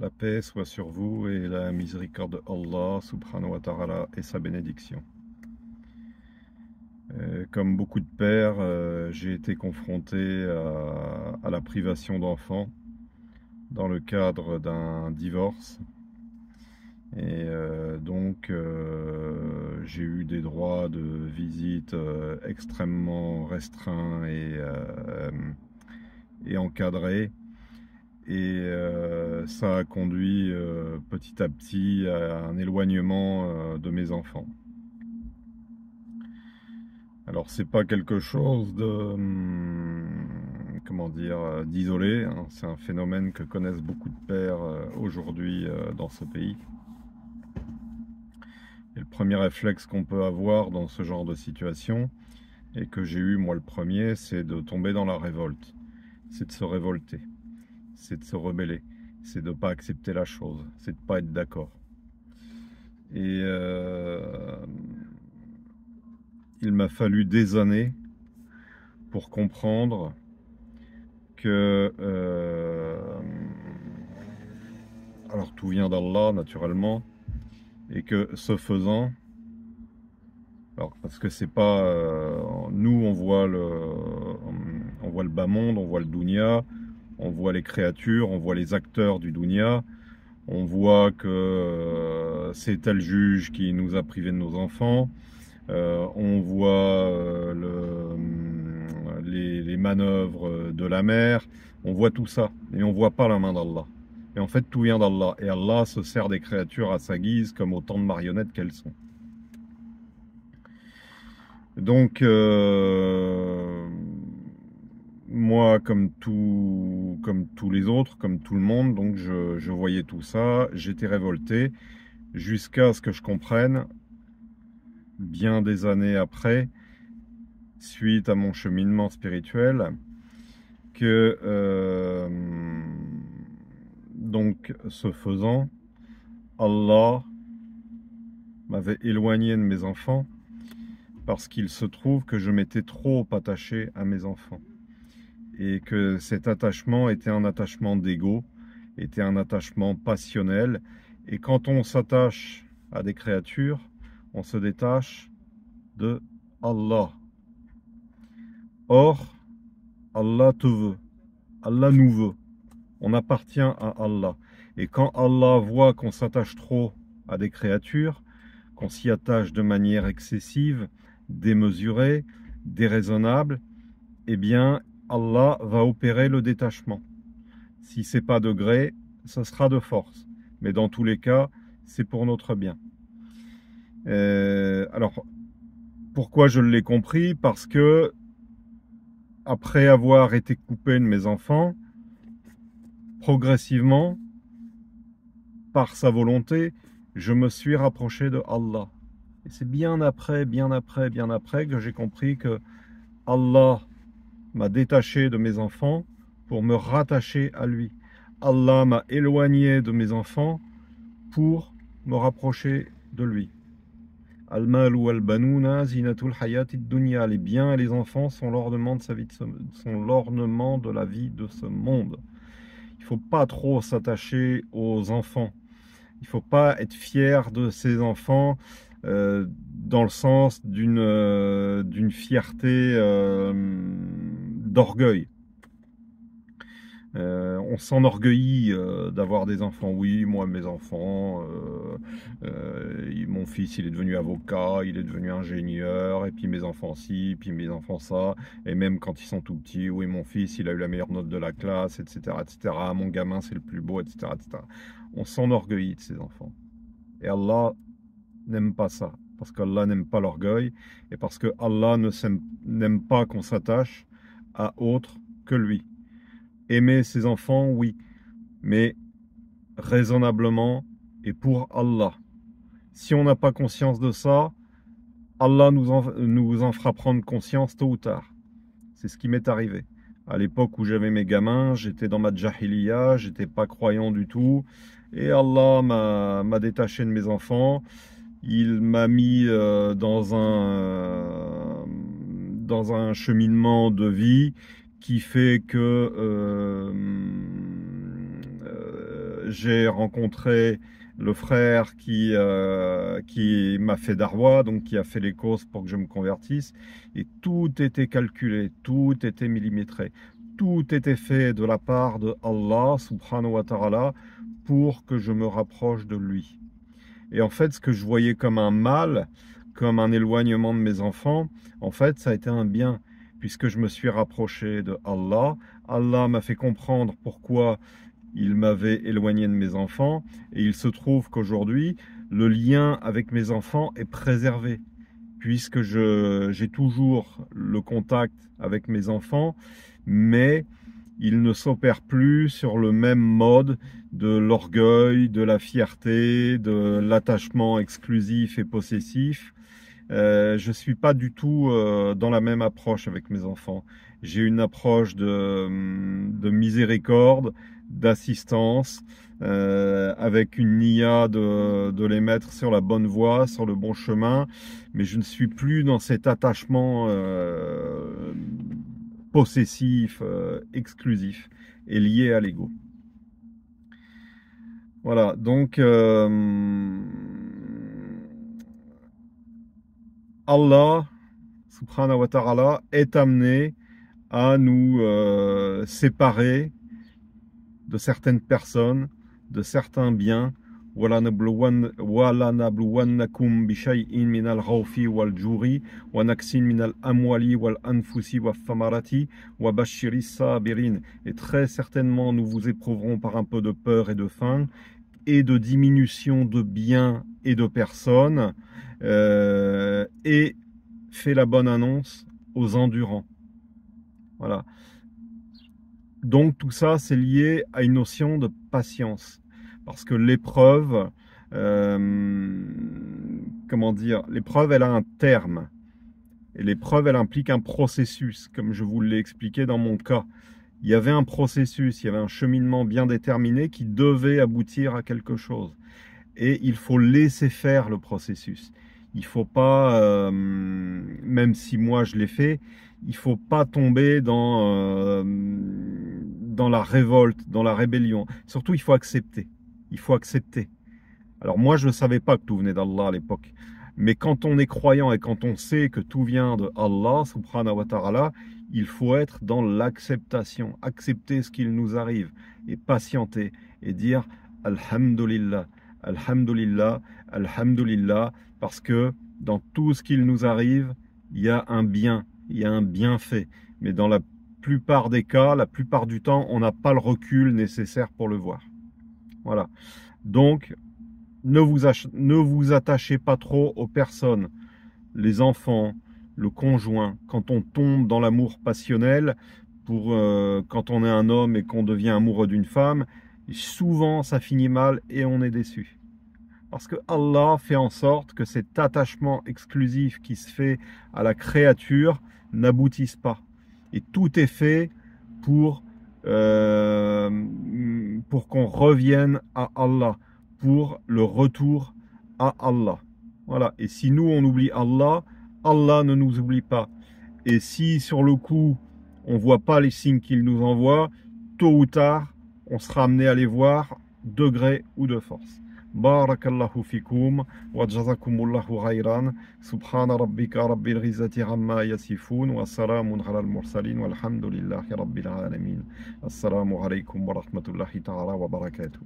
La paix soit sur vous et la miséricorde d'Allah subhanahu wa ta'ala et sa bénédiction. Comme beaucoup de pères, j'ai été confronté à la privation d'enfants dans le cadre d'un divorce. Et j'ai eu des droits de visite extrêmement restreints et encadrés. Et ça a conduit petit à petit à un éloignement de mes enfants. Alors c'est pas quelque chose de comment dire d'isolé, hein. C'est un phénomène que connaissent beaucoup de pères aujourd'hui dans ce pays. Et le premier réflexe qu'on peut avoir dans ce genre de situation, et que j'ai eu moi le premier, c'est de tomber dans la révolte. C'est de se révolter, c'est de se rebeller, c'est de ne pas accepter la chose, c'est de ne pas être d'accord. Et il m'a fallu des années pour comprendre que alors tout vient d'Allah naturellement, et que ce faisant, alors parce que c'est pas nous on voit le bas monde, on voit le dunya, on voit les créatures, on voit les acteurs du dunya, on voit que c'est tel juge qui nous a privés de nos enfants, on voit les manœuvres de la mer, on voit tout ça, et on voit pas la main d'Allah. Et en fait, tout vient d'Allah. Et Allah se sert des créatures à sa guise, comme autant de marionnettes qu'elles sont. Donc, moi, comme tous les autres, comme tout le monde, donc je voyais tout ça, j'étais révolté, jusqu'à ce que je comprenne, bien des années après, suite à mon cheminement spirituel, que donc ce faisant, Allah m'avait éloigné de mes enfants parce qu'il se trouve que je m'étais trop attaché à mes enfants et que cet attachement était un attachement d'ego, était un attachement passionnel, et quand on s'attache à des créatures, on se détache de Allah. Or, Allah te veut, Allah nous veut, on appartient à Allah. Et quand Allah voit qu'on s'attache trop à des créatures, qu'on s'y attache de manière excessive, démesurée, déraisonnable, eh bien, Allah va opérer le détachement. Si c'est pas de gré, ça sera de force. Mais dans tous les cas, c'est pour notre bien. Alors, pourquoi je l'ai compris? Parce que, après avoir été coupé de mes enfants, progressivement, par sa volonté, je me suis rapproché de Allah. Et c'est bien après que j'ai compris que Allah m'a détaché de mes enfants pour me rattacher à lui. Allah m'a éloigné de mes enfants pour me rapprocher de lui. Al-mal wal banuna zinatul hayatid dunya. Les biens et les enfants sont l'ornement de sa vie, sont l'ornement de la vie de ce monde. Il ne faut pas trop s'attacher aux enfants. Il ne faut pas être fier de ses enfants dans le sens d'une fierté d'orgueil. On s'enorgueillit d'avoir des enfants. Oui, moi, mes enfants, mon fils, il est devenu avocat, il est devenu ingénieur, et puis mes enfants ci, puis mes enfants ça, et même quand ils sont tout petits, oui, mon fils, il a eu la meilleure note de la classe, etc., etc., mon gamin, c'est le plus beau, etc., etc. On s'enorgueillit de ses enfants. Et Allah n'aime pas ça, parce qu'Allah n'aime pas l'orgueil, et parce que Allah n'aime pas qu'on s'attache à autre que lui. Aimer ses enfants, oui, mais raisonnablement et pour Allah. Si on n'a pas conscience de ça, Allah nous en fera prendre conscience tôt ou tard. C'est ce qui m'est arrivé. À l'époque où j'avais mes gamins, j'étais dans ma jahiliya, j'étais pas croyant du tout, et Allah m'a détaché de mes enfants. Il m'a mis dans un cheminement de vie qui fait que j'ai rencontré le frère qui m'a fait darwa, donc qui a fait les causes pour que je me convertisse, et tout était calculé, tout était millimétré, tout était fait de la part de Allah subhanahu wa ta'ala pour que je me rapproche de lui. Et en fait, ce que je voyais comme un mal, comme un éloignement de mes enfants, en fait, ça a été un bien, puisque je me suis rapproché de Allah. Allah m'a fait comprendre pourquoi il m'avait éloigné de mes enfants, et il se trouve qu'aujourd'hui, le lien avec mes enfants est préservé, puisque j'ai toujours le contact avec mes enfants, mais il ne s'opère plus sur le même mode de l'orgueil, de la fierté, de l'attachement exclusif et possessif. Je ne suis pas du tout dans la même approche avec mes enfants. J'ai une approche de miséricorde, d'assistance, avec une niya de les mettre sur la bonne voie, sur le bon chemin, mais je ne suis plus dans cet attachement possessif, exclusif et lié à l'ego. Voilà, donc Allah, subhanahu wa ta'ala, est amené à nous séparer de certaines personnes, de certains biens. وَلَنَبْلُوَنَّكُمْ بِشَيْءٍ مِنَ الْخَوْفِ وَالْجُوعِ وَنَقْصٍ مِنَ الْأَمْوَالِ وَالْأَنْفُسِ وَالثَّمَرَاتِ وَبَشِّرِ الصَّابِرِينَ. Et très certainement, nous vous éprouverons par un peu de peur et de faim, et de diminution de biens et de personnes, et fait la bonne annonce aux endurants. Voilà. Donc tout ça, c'est lié à une notion de patience. Parce que l'épreuve, comment dire, l'épreuve, elle a un terme. Et l'épreuve, elle implique un processus, comme je vous l'ai expliqué dans mon cas. Il y avait un processus, il y avait un cheminement bien déterminé qui devait aboutir à quelque chose. Et il faut laisser faire le processus. Il ne faut pas, même si moi je l'ai fait, il ne faut pas tomber dans la révolte, dans la rébellion. Surtout, il faut accepter. Il faut accepter. Alors moi, je ne savais pas que tout venait d'Allah à l'époque. Mais quand on est croyant et quand on sait que tout vient de Allah, subhanahu wa ta'ala, il faut être dans l'acceptation. Accepter ce qu'il nous arrive et patienter et dire Alhamdulillah, Alhamdulillah, Alhamdulillah, parce que dans tout ce qu'il nous arrive, il y a un bien, il y a un bienfait. Mais dans la plupart des cas, la plupart du temps, on n'a pas le recul nécessaire pour le voir. Voilà. Donc, ne vous attachez pas trop aux personnes, les enfants, le conjoint. Quand on tombe dans l'amour passionnel, quand on est un homme et qu'on devient amoureux d'une femme, souvent ça finit mal et on est déçu. Parce que Allah fait en sorte que cet attachement exclusif qui se fait à la créature n'aboutisse pas. Et tout est fait pour qu'on revienne à Allah, pour le retour à Allah. Voilà. Et si nous, on oublie Allah, Allah ne nous oublie pas. Et si sur le coup, on ne voit pas les signes qu'il nous envoie, tôt ou tard, on sera amené à les voir, de gré ou de force. Barakallahu fikum wa jazakumullahu khayran. Subhana rabbika rabbil izzati amma yasifun wa salamun ala al-mursalin walhamdulillahi rabbil alamin. Assalamu alaikum wa rahmatullahi ta'ala wa barakatuh.